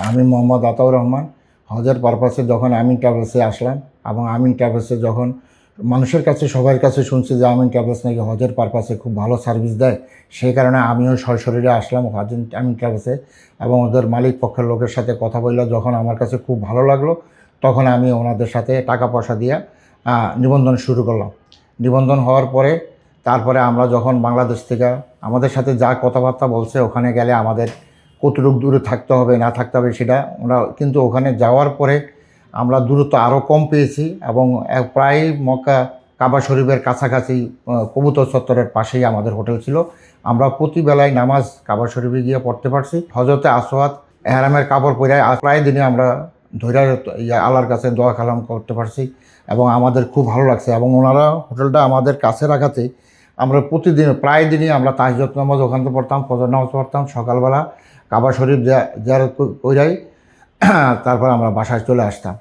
আমি মোহাম্মদ আতাউর রহমান। হজের পারপাসে যখন আমিন ট্রাভেলসে আসলাম এবং আমিন ট্রাভেলসে যখন মানুষের কাছে সবার কাছে শুনছি যে আমিন ট্রাভেলস নাকি হজের পারপাসে খুব ভালো সার্ভিস দেয়, সেই কারণে আমিও সশরীরে আসলাম আমিন ট্রাভেলসে এবং ওদের মালিক পক্ষের লোকের সাথে কথা বললে যখন আমার কাছে খুব ভালো লাগলো, তখন আমি ওনাদের সাথে টাকা পয়সা দিয়ে নিবন্ধন শুরু করলাম। নিবন্ধন হওয়ার পরে তারপরে আমরা যখন বাংলাদেশ থেকে আমাদের সাথে যা কথাবার্তা বলছে, ওখানে গেলে আমাদের কতটুকু দূরে থাকতে হবে না থাকতে হবে সেটা আমরা, কিন্তু ওখানে যাওয়ার পরে আমরা দূরত্ব আরও কম পেয়েছি এবং প্রায় মক্কা কাবা শরীফের কাছাকাছি কবুতর চত্বরের পাশেই আমাদের হোটেল ছিল। আমরা প্রতি বেলায় নামাজ কাবা শরীফে গিয়ে পড়তে পারছি। হজরতে আসওয়াদ এহরামের কাপড় পরে প্রায় দিনে আমরা ধৈর্য আল্লাহর কাছে দোয়া কালাম করতে পারছি এবং আমাদের খুব ভালো লাগছে। এবং ওনারা হোটেলটা আমাদের কাছে রাখাতে আমরা প্রতিদিন প্রায় দিনই আমরা তাহিজ্জুদ নামাজ ওখান থেকে পড়তাম, ফজর নামাজ পড়তাম, সকালবেলা কাবা শরীফ জিয়ারত কইরাই তারপর আমরা বাসায় চলে আসতাম।